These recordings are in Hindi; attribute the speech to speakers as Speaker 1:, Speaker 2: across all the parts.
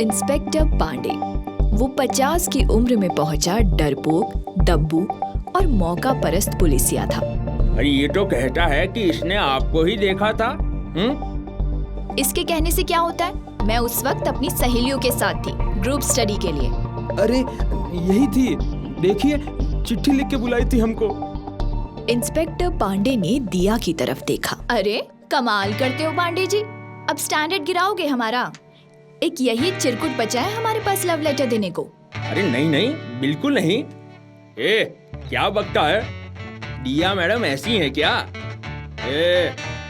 Speaker 1: इंस्पेक्टर पांडे वो 50 की उम्र में पहुंचा डरपोक, दब्बू और मौका परस्त पुलिसिया था।
Speaker 2: अरे ये तो कहता है कि इसने आपको ही देखा था।
Speaker 1: इसके कहने से क्या होता है? मैं उस वक्त अपनी सहेलियों के साथ थी, ग्रुप स्टडी के लिए।
Speaker 3: अरे यही थी, देखिए चिट्ठी लिख के बुलाई थी हमको।
Speaker 1: इंस्पेक्टर पांडे ने दिया की तरफ देखा। अरे कमाल करते हो पांडे जी, अब स्टैंडर्ड गिराओगे हमारा। एक यही चिरकुट बचा है हमारे पास लव लेटर देने को।
Speaker 2: अरे नहीं नहीं, बिल्कुल नहीं। क्या बकता है? दिया मैडम ऐसी है क्या?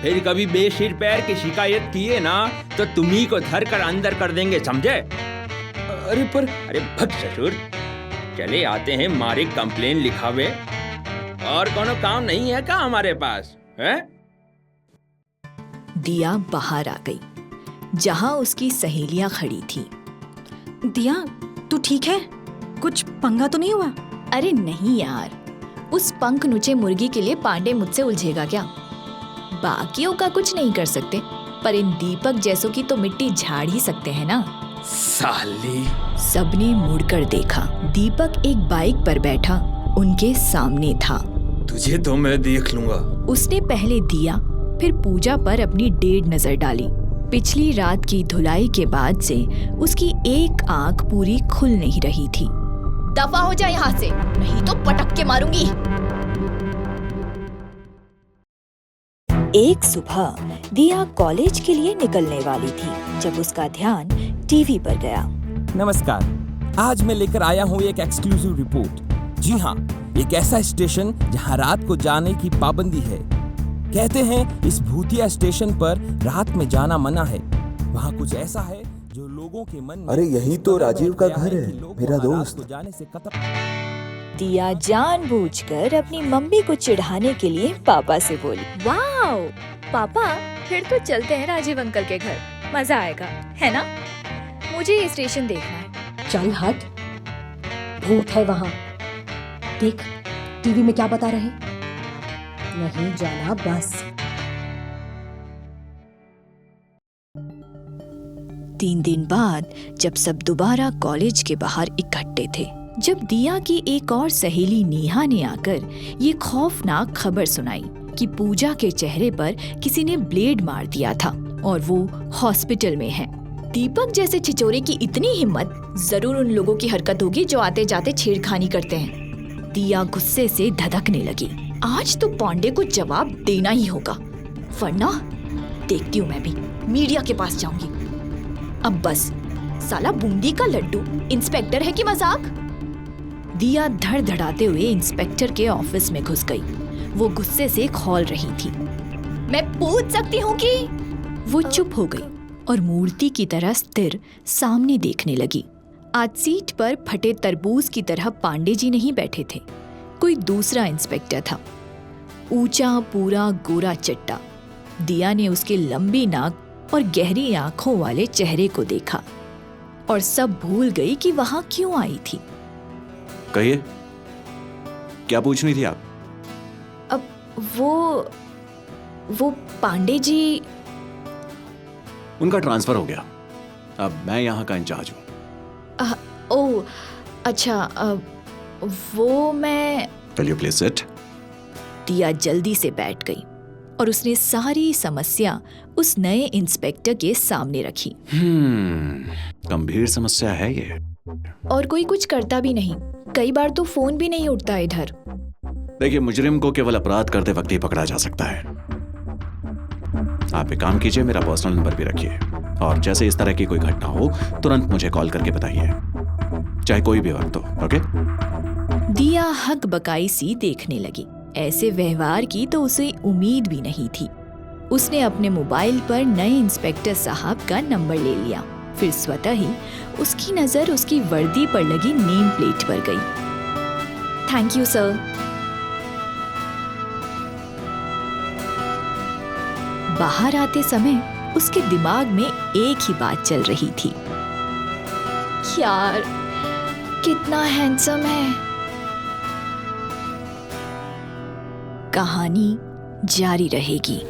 Speaker 2: फिर कभी बेसिर पैर की शिकायत किए ना तो तुम्ही को धर कर अंदर कर देंगे, समझे? अरे भक्त ससुर, चले आते हैं मारे कंप्लेन लिखावे। और कोनो काम नहीं है क्या हमारे पास है?
Speaker 1: दिया बाहर आ गई, जहां उसकी सहेलियां खड़ी थी।
Speaker 4: दिया, तू ठीक है? कुछ पंगा तो नहीं हुआ?
Speaker 1: अरे नहीं यार, उस पंख नुचे मुर्गी के लिए पांडे मुझसे उलझेगा क्या? बाकियों का कुछ नहीं कर सकते, पर इन दीपक जैसों की तो मिट्टी झाड़ ही सकते हैं ना।
Speaker 3: साली।
Speaker 1: सबने मुड़कर देखा। दीपक एक बाइक पर बैठा उनके सामने था।
Speaker 3: तुझे तो मैं देख लूंगा।
Speaker 1: उसने पहले दिया फिर पूजा पर अपनी डेढ़ नजर डाली। पिछली रात की धुलाई के बाद से उसकी एक आंख पूरी खुल नहीं रही थी। दफा हो जा यहाँ से, नहीं तो पटक के मारूंगी। एक सुबह दिया कॉलेज के लिए निकलने वाली थी जब उसका ध्यान टीवी पर गया।
Speaker 5: नमस्कार, आज मैं लेकर आया हूँ एक एक्सक्लूसिव रिपोर्ट। जी हाँ, एक ऐसा स्टेशन जहाँ रात को जाने की पाबंदी है। कहते हैं इस भूतिया स्टेशन पर रात में जाना मना है। वहाँ कुछ ऐसा है जो लोगों के मन में।
Speaker 6: अरे यही तो राजीव का घर है, मेरा दोस्त।
Speaker 5: जाने से
Speaker 1: दिया जानबूझकर अपनी मम्मी को चिढ़ाने के लिए पापा से बोली, वाओ पापा, फिर तो चलते हैं राजीव अंकल के घर, मजा आएगा, है ना? मुझे ये स्टेशन देखना है।
Speaker 4: चल हट, भूत है वहाँ। देख टीवी में क्या बता रहे। नहीं जाना बस।
Speaker 1: 3 दिन बाद जब सब दोबारा कॉलेज के बाहर इकट्ठे थे, जब दिया की एक और सहेली नेहा ने आकर ये खौफनाक खबर सुनाई कि पूजा के चेहरे पर किसी ने ब्लेड मार दिया था और वो हॉस्पिटल में है। दीपक जैसे छिचोरे की इतनी हिम्मत, जरूर उन लोगों की हरकत होगी जो आते जाते छेड़खानी करते हैं। दिया गुस्से से धधकने लगी। आज तो पांडे को जवाब देना ही होगा, वरना देखती हूँ मैं भी मीडिया के पास जाऊंगी। अब बस, साला बूंदी का लड्डू इंस्पेक्टर है कि मजाक? दिया धड़धड़ाते हुए इंस्पेक्टर के ऑफिस में घुस गई। वो गुस्से से खौल रही थी। मैं पूछ सकती हूँ कि? वो चुप हो गई और मूर्ति की तरह स्थिर सामने देखने लगी। आज सीट पर फटे तरबूज की तरह पांडे जी नहीं बैठे थे, कोई दूसरा इंस्पेक्टर था। ऊंचा, पूरा गोरा चट्टा। दिया ने उसके लंबी नाक और गहरी आंखों वाले चेहरे को देखा और सब भूल गई कि वहां क्यों आई थी।
Speaker 7: कहिए, क्या पूछनी थी आप?
Speaker 1: अब वो पांडे जी।
Speaker 7: उनका ट्रांसफर हो गया, अब मैं यहाँ का इंचार्ज हूँ।
Speaker 1: ओह अच्छा, वो मैं।
Speaker 7: Will you please sit?
Speaker 1: दिया जल्दी से बैठ गई और उसने सारी समस्या उस नए इंस्पेक्टर के सामने रखी।
Speaker 7: गंभीर समस्या है ये।
Speaker 1: और कोई कुछ करता भी नहीं, कई बार तो फोन भी नहीं उठता इधर।
Speaker 7: देखिए, मुजरिम को केवल अपराध करते वक्त ही पकड़ा जा सकता है। आप एक काम कीजिए, मेरा पर्सनल नंबर भी रखिए और जैसे इस तरह की कोई घटना हो तुरंत मुझे कॉल करके बताइए, चाहे कोई भी वक्त हो। ओके?
Speaker 1: दिया हक बकाई सी देखने लगी। ऐसे व्यवहार की तो उसे उम्मीद भी नहीं थी। उसने अपने मोबाइल पर नए इंस्पेक्टर साहब का नंबर ले लिया। फिर स्वतः ही उसकी नजर उसकी वर्दी पर लगी नेम प्लेट पर गई। Thank you sir. बाहर आते समय उसके दिमाग में एक ही बात चल रही थी, यार कितना हैंडसम है। कहानी जारी रहेगी।